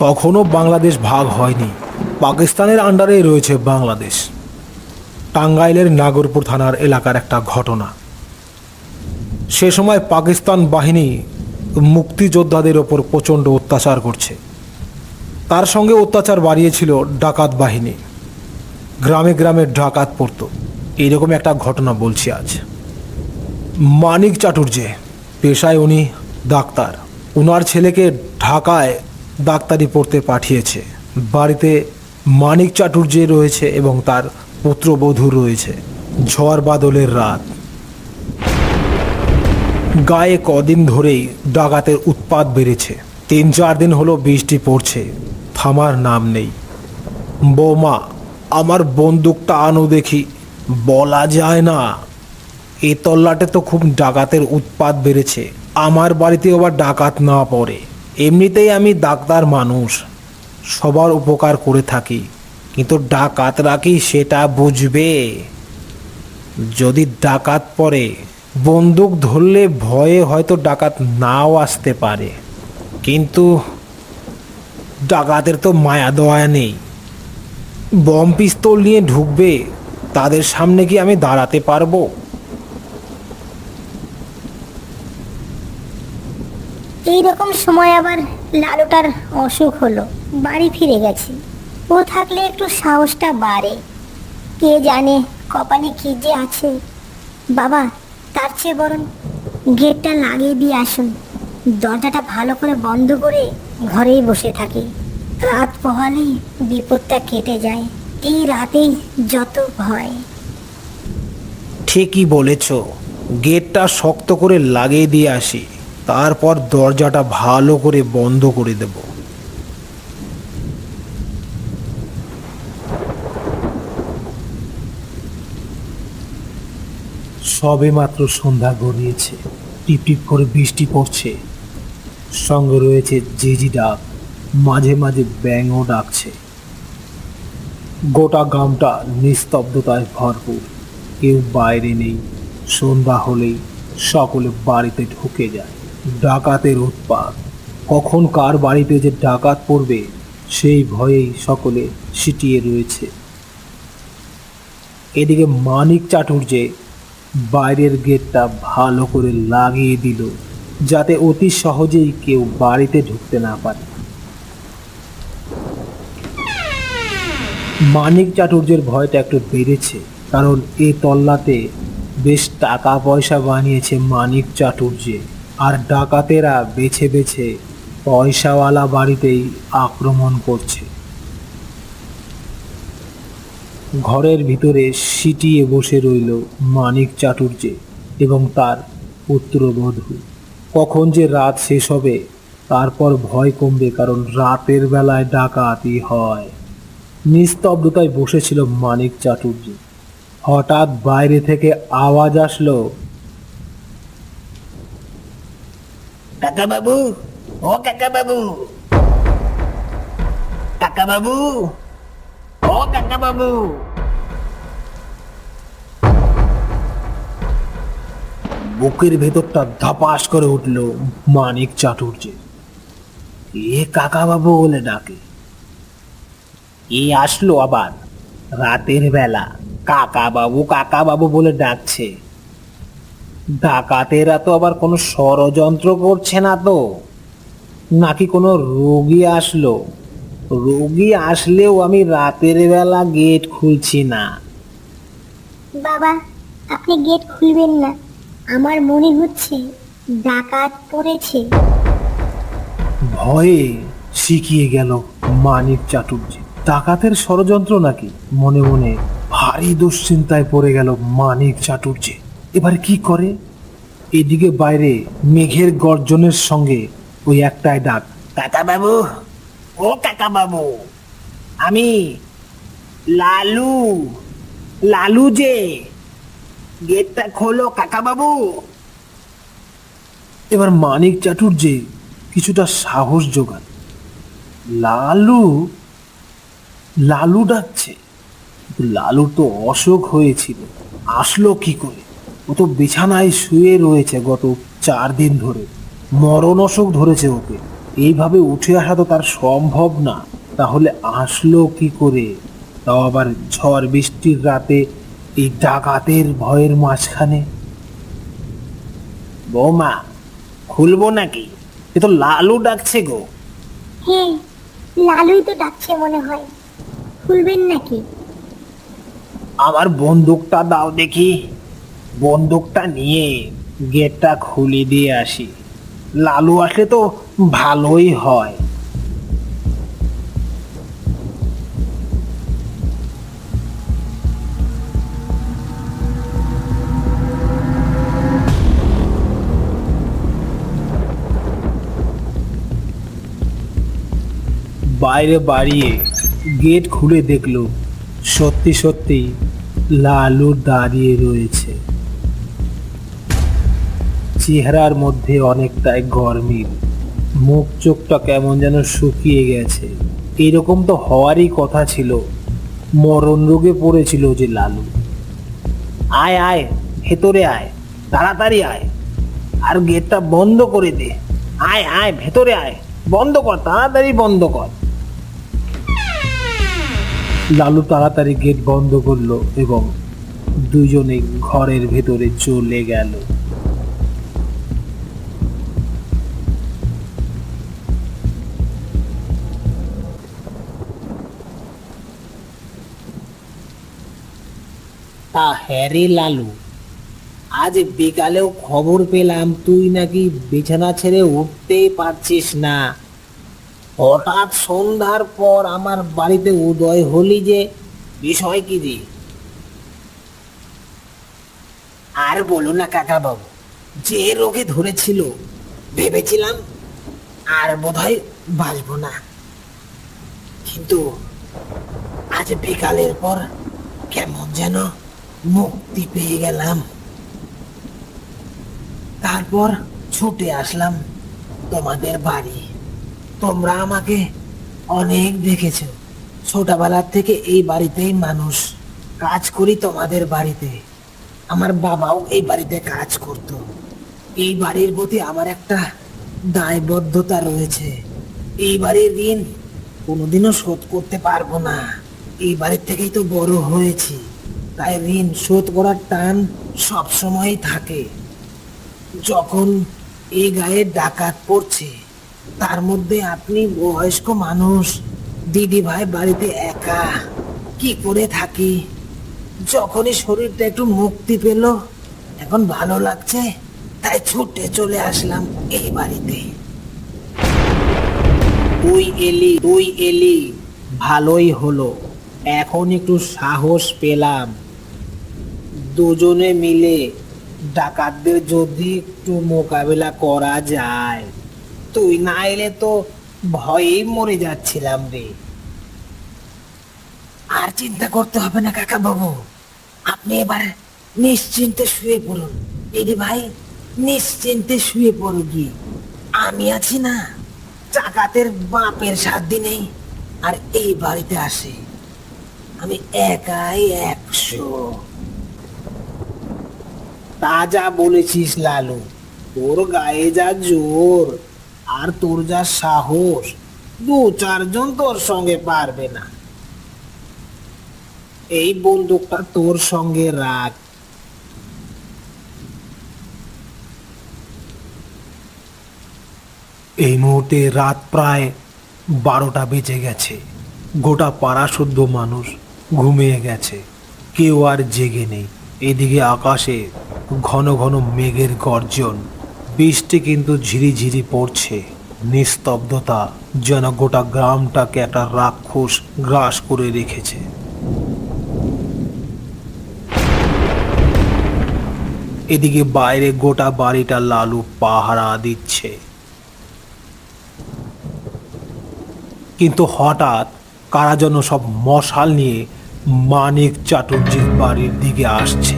তখনও বাংলাদেশ ভাগ হয়নি, পাকিস্তানের আন্ডারেই রয়েছে বাংলাদেশ। টাঙ্গাইলের নাগরপুর থানার এলাকার একটা ঘটনা। সে সময় পাকিস্তান বাহিনী মুক্তিযোদ্ধাদের ওপর প্রচণ্ড অত্যাচার করছে। তার সঙ্গে অত্যাচার বাড়িয়েছিল ডাকাত বাহিনী। গ্রামে গ্রামে ডাকাত পড়ত। এইরকম একটা ঘটনা বলছি আজ। মানিক চাটুর্যে পেশায় উনি ডাক্তার। ওনার ছেলেকে ঢাকায় ডাক্তারি পড়তে পাঠিয়েছে। বাড়িতে মানিক চাটুর্যে রয়েছে এবং তার পুত্রবধূ রয়েছে। ঝড় বাদলের রাত। গায়ে কদিন ধরেই ডাকাতের উৎপাত বেড়েছে। 3-4 দিন হলো বৃষ্টি পড়ছে, থামার নাম নেই। বৌমা, আমার বন্দুকটা আনো দেখি। বলা যায় না, এ তল্লাটে তো খুব ডাকাতের উৎপাত বেড়েছে। আমার বাড়িতে আবার ডাকাত না পড়ে। এমনিতেই আমি ডাক্তার মানুষ, সবার উপকার করে থাকি, কিন্তু ডাকাতরা কি সেটা বুঝবে? যদি ডাকাত পড়ে, বন্দুক ধরলে ভয়ে হয়তো ডাকাত নাও আসতে পারে, কিন্তু ডাকাতের তো মায়া দয়া নেই। বম পিস্তল নিয়ে ঢুকবে, তাদের সামনে কি আমি দাঁড়াতে পারবো? এইরকম সময় আবার লালুটার অসুখ হলো। বাড়ি ফিরে গেছে। ও থাকলে একটু সাহসটা বাড়ে। কে জানে কপালে কি যে আছে। বাবা, তার চেয়ে বরং গেটটা লাগিয়ে দিয়ে আসুন। দরজাটা ভালো করে বন্ধ করে ঘরেই বসে থাকি। রাত পোহালেই বিপদটা কেটে যায়। এই রাতেই যত ভয়। ঠিকই বলেছ, গেটটা শক্ত করে লাগিয়ে দিয়ে আসি, তারপর দরজাটা ভালো করে বন্ধ করে দেব। সবে মাত্র সন্ধ্যা গড়িয়েছে। টিপটিপ করে বৃষ্টি পড়ছে, সঙ্গে রয়েছে ঝিঝি ডাক, মাঝে মাঝে ব্যাঙও ডাকছে। গোটা গ্রামটা নিস্তব্ধতায় ভরপুর। কেউ বাইরে নেই। সন্ধ্যা হলেই সকলে বাড়িতে ঢুকে যায়। ডাকাতের উৎপাত। কখন কার বাড়িতে যে ডাকাত পড়বে সেই ভয়েই সকলে সিটিয়ে রয়েছে। এদিকে মানিক চাটুর্যে বাইরের গেটটা ভালো করে লাগিয়ে দিল, যাতে অতি সহজেই কেউ বাড়িতে ঢুকতে না পারে। মানিক চাটুর্যের ভয়টা একটু বেড়েছে, কারণ এই তল্লাতে বেশ টাকা পয়সা বানিয়েছে মানিক চাটুর্যে। আর ডাকাতেরা বেছে বেছে পয়সাওয়ালা বাড়িতেই আক্রমণ করছে। ঘরের ভিতরে সিটিয়ে বসে রইল মানিক চাটুর্যে এবং তার পুত্রবধূ। কখন যে রাত শেষ হবে তারপর ভয় কমবে, কারণ রাতের বেলায় ডাকাতি হয়। নিস্তব্ধতায় বসেছিল মানিক চাটুর্যে। হঠাৎ বাইরে থেকে আওয়াজ আসলো, কাকা বাবু, ও কাকা বাবু, কাকা বাবু, ও কাকা বাবু। বুকের ভেতরটা ধাপাস করে উঠল মানিক চাটুর্যে। এ কাকা বাবু বলে ডাকে। এ আসলো আবার রাতের বেলা, কাকা বাবু বলে ডাকছে। ডাকাতেরা তো আবার কোনো ষড়যন্ত্র করছে না তো? নাকি কোনো রোগী আসলো? রোগী আসলেও আমি রাতের বেলা গেট খুলছি না। বাবা, আপনি গেট খুলবেন না। আমার মনে হচ্ছে ডাকাত পড়েছে। ভয়ে শিখিয়ে গেল মানিক চাটুর্যে। ডাকাতের ষড়যন্ত্র নাকি? মনে মনে ভারী দুশ্চিন্তায় পড়ে গেল মানিক চাটুর্যে। এবারে কি করে? এদিকে বাইরে মেঘের গর্জনের সঙ্গে ওই একটাই ডাক, কাকা বাবু, ও কাকা বাবু, আমি লালু, লালু যে, গেটটা খোলো কাকা বাবু। এবার মানিক চাটুর্যে কিছুটা সাহস জোগান। লালু? লালু ডাকছে? কিন্তু লালুর তো অসুখ হয়েছিল, আসলো কি করে? ও তো বিছানায় শুয়ে রয়েছে গত 4 দিন ধরে। মরণ অসুখ ধরেছে ওকে। এইভাবে উঠে আসা তো তার সম্ভব না। তাহলে আসলো কি করে? তাও আবার ঝড় বৃষ্টির রাতে, এই ডাকাতের ভয়ের মাঝখানে। বৌমা, খুলবো নাকি? এ তো লালু ডাকছে গো। হ্যাঁ, লালুই তো ডাকছে মনে হয়। খুলবেন নাকি? আমার বন্দুকটা দাও দেখি। বন্দুকটা নিয়ে গেটটা খুলে দিয়ে আসি। লালু আসলে তো ভালোই হয়। বাইরে বাড়িয়ে গেট খুলে দেখলো সত্যি সত্যি লালু দাঁড়িয়ে রয়েছে। চেহারার মধ্যে অনেকটাই গরমিল, মুখ চোখটা কেমন যেন শুকিয়ে গেছে। এরকম তো হওয়ারই কথা ছিল, মরণ রোগে পড়েছিল যে লালু। আয় আয়, ভেতরে আয়, তাড়াতাড়ি আয়, আর গেটটা বন্ধ করে দে। আয় আয়, ভেতরে আয়, বন্ধ কর, তাড়াতাড়ি বন্ধ কর। লালু তাড়াতাড়ি গেট বন্ধ করলো এবং দুজনে ঘরের ভেতরে চলে গেল। তা হ্যাঁ রে লালু, আজ বিকালেও খবর পেলাম তুই নাকি বিছানা ছেড়ে উঠতেই পারছিস না। হঠাৎ সন্ধ্যার পর আমার বাড়িতে উদয় হলি যে, বিষয় কি রে? আর বলো না কাকা বাবু, যে রোগে ধরেছিল ভেবেছিলাম আর বোধহয় বাঁচবো না, কিন্তু আজ বিকালের পর কেমন যেন মুক্তি পেয়ে গেলাম। তারপর ছুটে আসলাম তোমাদের বাড়ি। তোমরা আমাকে অনেক দেখেছো, ছোটবেলার থেকে এই বাড়িতেই মানুষ, কাজ করি তোমাদের বাড়িতে। আমার বাবাও এই বাড়িতে কাজ করত। এই বাড়ির প্রতি আমার একটা দায়বদ্ধতা রয়েছে। এই বাড়ির ঋণ কোনোদিনও শোধ করতে পারবো না। এই বাড়ির থেকেই তো বড় হয়েছি, তাই ঋণ শোধ করার টান সবসময়ই থাকে। যখন এই গায়ে ডাকাত পড়ছে, তার মধ্যে আপনি বয়স্ক মানুষ, দিদি ভাই বাড়িতে একা, কি করে থাকি? যখনই শরীরটা একটু মুক্তি পেল, এখন ভালো লাগছে, তাই ছুটে চলে আসলাম এই বাড়িতে। তুই এলি, ভালোই হলো। এখন একটু সাহস পেলাম। দুজনে মিলে ডাকাতদের যদি একটু মোকাবেলা করা যায়। তুই না এলে তো ভয়েই মরে যাচ্ছিলাম রে। আর চিন্তা করতে হবে না কাকা বাবু, আপনি এবার নিশ্চিন্তে শুয়ে পড়ুন। দিদি ভাই, নিশ্চিন্তে শুয়ে পড়ো গিয়ে, আমি আছি না। ডাকাতের বাপের সাধ্যি নেই আর এই বাড়িতে আসে, আমি একাই 100। তা যা বলেছিস লালু, তোর গায়ে যা জোর আর তোর যা সাহস, 2-4 জন তোর সঙ্গে পারবে না। এই বন্দুকটা তোর সঙ্গে রাখ। এই মুহূর্তে রাত প্রায় 12টা বেজে গেছে। গোটা পাড়া শুদ্ধ মানুষ ঘুমিয়ে গেছে, কেউ আর জেগে নেই। এদিকে আকাশে ঘন ঘন মেঘের গর্জন, বৃষ্টি কিন্তু ঝিরিঝিরি পড়ছে। নিস্তব্ধতা যেন গোটা গ্রামটাকে একটা রাক্ষস গ্রাস করে রেখেছে। এদিকে বাইরে গোটা বাড়িটা লালু পাহারা দিচ্ছে। কিন্তু হঠাৎ কারা যেন সব মশাল নিয়ে মানিক চাটুর্যের বাড়ির দিকে আসছে।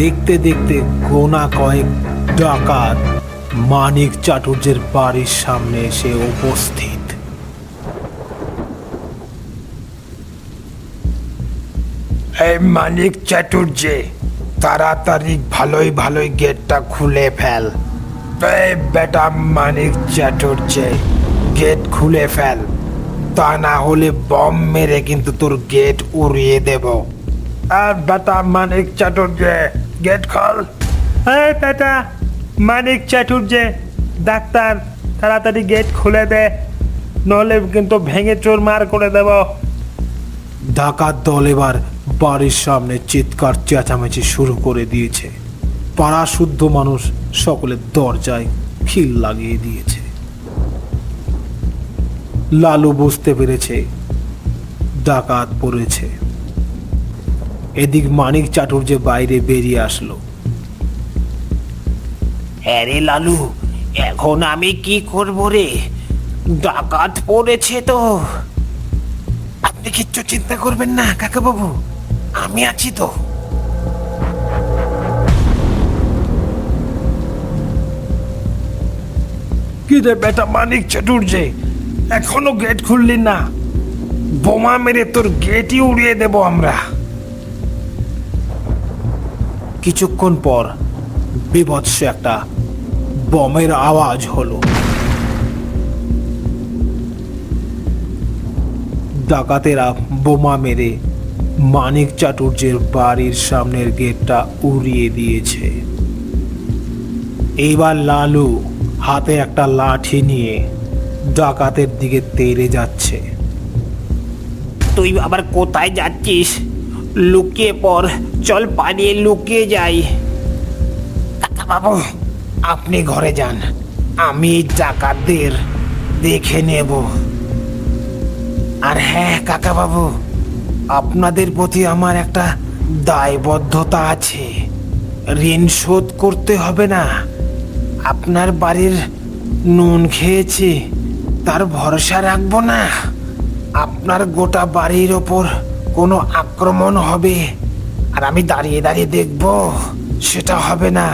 দেখতে দেখতে গোনা কয়েক ডাকাত মানিক চাটুর্যের বাড়ির সামনে এসে উপস্থিত। এই মানিক চাটুর্যে, তাড়াতাড়ি ভালোই ভালোই গেটটা খুলে ফেল। এই বেটা মানিক চাটুর্যে, গেট খুলে ফেল, তা না হলে বম মেরে কিন্তু তোর গেট উড়িয়ে দেব। আর বেটা মানিক চাটুর্যে, গেট খোল। এই বেটা মানিক চাটুর্যে, ডাক্তার তাড়াতাড়ি গেট খুলে দে, নইলে কিন্তু ভেঙে চুরমার করে দেব। ডাকাত দল এবার বাড়ির সামনে চিৎকার চেঁচামেচি শুরু করে দিয়েছে। পাড়া শুদ্ধ মানুষ সকলে দরজায় খিল লাগিয়ে দিয়েছে। লালু বুঝতে পেরেছে ডাকাত পড়েছে। এদিক মানিক চাটুর্যে বাইরে বেরিয়ে আসলো। হ্যাঁ রে লালু, এখন আমি কি করব রে? ডাকাত পড়েছে তো। আপনি কিচ্ছু চিন্তা করবেন না কাকা বাবু, আমি আছি তো। কি রে বেটা মানিক চাটুর্যে, এখনো গেট খুললি না? বোমা মেরে তোর গেটই উড়িয়ে দেব আমরা। কিছুক্ষণ পর বীভৎস একটা বমের আওয়াজ হলো। ডাকাতেরা বোমা মেরে মানিক চাটুর্যের বাড়ির সামনের গেটটা উড়িয়ে দিয়েছে। এইবার লালু হাতে একটা লাঠি নিয়ে ডাকাতের দিকে তেড়ে যাচ্ছে। তুই আবার কোথায় যাচ্ছিস? লুকিয়ে পড়, চল পালিয়ে লুকিয়ে যাই। কাকা বাবু, আপনি ঘরে যান, আমি ডাকাতদের দেখে নেব। আর হ্যাঁ কাকা বাবু, আপনাদের প্রতি আমার একটা দায়বদ্ধতা আছে। ঋণ শোধ করতে হবে না। আপনার বাড়ির নুন খেয়েছি, তার ভরসা রাখবো না। আপনার গোটা বাড়ির ওপর কোনো আক্রমণ হবে আর আমি দাঁড়িয়ে দাঁড়িয়ে দেখব, সেটা হবে না।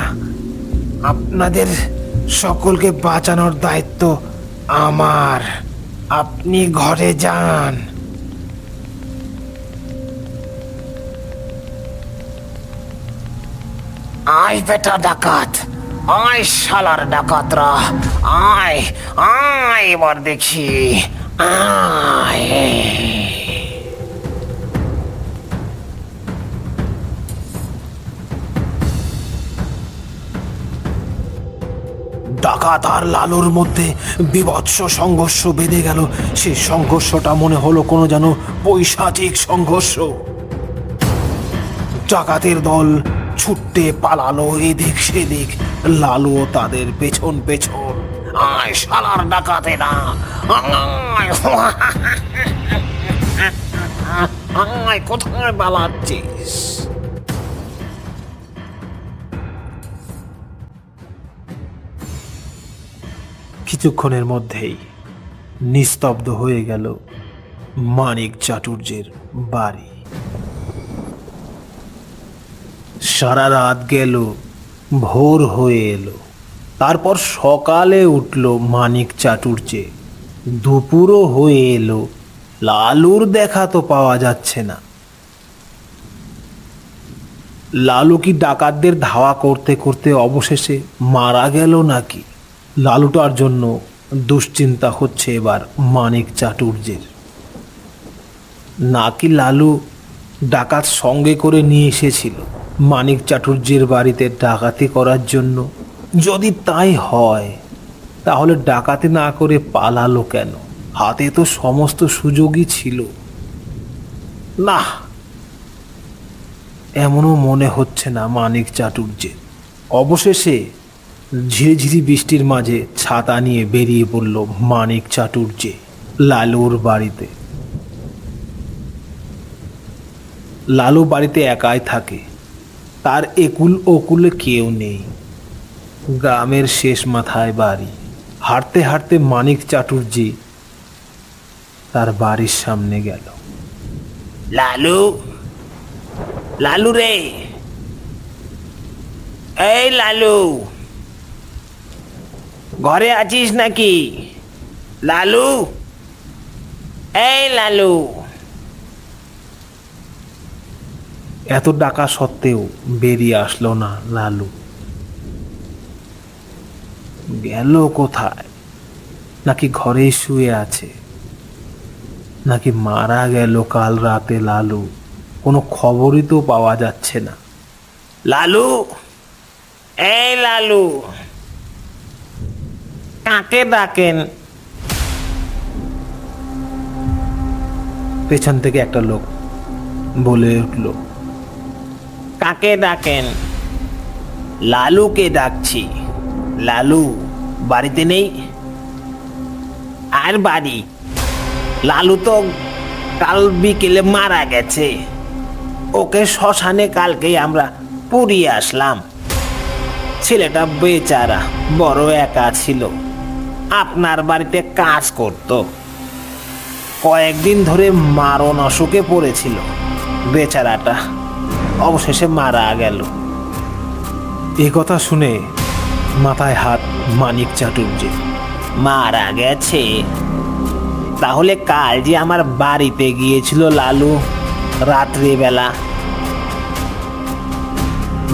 আপনাদের সকলকে বাঁচানোর দায়িত্ব আমার। আপনি ঘরে যান। আয় বেটা ডাকাত, আয় শালার ডাকাতরা, আয় আয় এবার দেখি, আয়। ডাকাত আর লালুর মধ্যে বীভৎস সংঘর্ষ বেঁধে গেল। সে সংঘর্ষটা মনে হলো কোনো যেন পৈশাচিক সংঘর্ষ। ডাকাতের দল ছুটতে পালালো এদিক সেদিক, লালুও তাদের পেছন পেছন। আয় শালার ডাকাতেরা, আয় আয়, কোথায় পালাচ্ছিস? কিছুক্ষণের মধ্যেই নিস্তব্ধ হয়ে গেল মানিক চাটুর্যের বাড়ি। সারা রাত গেল, ভোর হয়ে এলো। তারপর সকালে উঠল মানিক চাটুর্যে। দুপুরও হয়ে এলো, লালুর দেখা তো পাওয়া যাচ্ছে না। লালু কি ডাকাতদের ধাওয়া করতে করতে অবশেষে মারা গেল নাকি? লালুটার জন্য দুশ্চিন্তা হচ্ছে এবার মানিক চাটুর্যের। নাকি লালু ডাকাত সঙ্গে করে নিয়ে এসেছিল মানিক চাটুর্যের বাড়িতে ডাকাতি করার জন্য? যদি তাই হয় তাহলে ডাকাতি না করে পালালো কেন? হাতে তো সমস্ত সুযোগই ছিল। না, এমনও মনে হচ্ছে না মানিক চাটুর্যের। অবশেষে ঝিরিঝিরি বৃষ্টির মাঝে ছাতা নিয়ে বেরিয়ে পড়ল মানিক চাটুর্যে লালুর বাড়িতে। লালু বাড়িতে একাই থাকে, তার একুল ওকুলে কেউ নেই। গ্রামের শেষ মাথায় বাড়ি। হাঁটতে হাঁটতে মানিক চাটুর্যে তার বাড়ির সামনে গেল। লালু, লালু রে, এই লালু, ঘরে আছিস নাকি? লালু, এই লালু। এত ডাকা সত্ত্বেও বেরিয়ে আসলো না লালু। গেল কোথায়? নাকি ঘরেই শুয়ে আছে, নাকি মারা গেল কাল রাতে লালু? কোনো খবরই তো পাওয়া যাচ্ছে না। লালু, এই লালু, কাকে ডাকেন? পেছন থেকে একটা লোক বলে উঠল, কাকে ডাকেন? লালুকে ডাকছি। লালু বাড়িতে নেই? আর বাড়ি? লালু তো কাল বিকেলে মারা গেছে। ওকে শ্মশানে কালকেই আমরা পুড়িয়ে আসলাম। ছেলেটা বেচারা বড় একা ছিল, আপনার বাড়িতে কাজ করত। কয়েকদিন ধরে মারণ অসুখে পড়েছিল বেচারাটা, অবশেষে মারা গেল। এ কথা শুনে মাথায় হাত মানিক চাটুর্যে। মারা গেছে? তাহলে কাল যে আমার বাড়িতে গিয়েছিল লালু রাত্রিবেলা।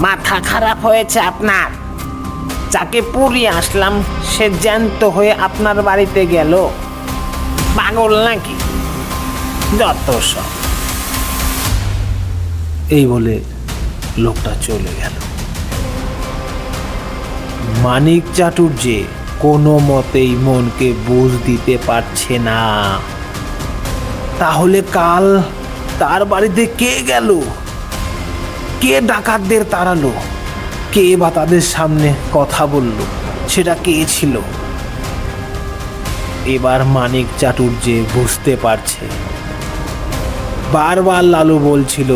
মাথা খারাপ হয়েছে আপনার? যাকে পুড়িয়ে আসলাম সে জ্যান্ত হয়ে আপনার বাড়িতে গেল? পাগল নাকি? যত সব। এই বলে লোকটা চলে গেল। মানিক চাটুর্যে কোনো মতেই মনকে বুঝ দিতে পারছে না। তাহলে কাল তার বাড়িতে কে গেল? কে ডাকাতদের তাড়ালো? কে বা তাদের সামনে কথা বলল? সেটা কে ছিল? এবার মানিক চাটুর্যে বুঝতে পারছে। বারবার লালু বলছিল,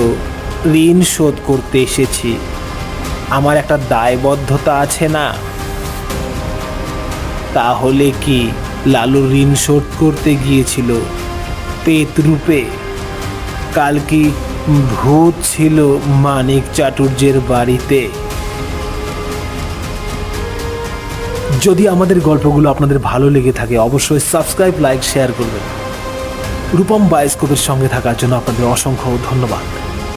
ঋণ শোধ করতে এসেছি, আমার একটা দায়বদ্ধতা আছে না? তাহলে কি লালু ঋণ শোধ করতে গিয়েছিল পেত রূপে? কাল কি ভূত ছিল মানিক চাটুর্যের বাড়িতে? যদি আমাদের গল্পগুলো আপনাদের ভালো লেগে থাকে অবশ্যই সাবস্ক্রাইব, লাইক, শেয়ার করবেন। রূপম বায়োস্কোপের সঙ্গে থাকার জন্য আপনাদের অসংখ্য ধন্যবাদ।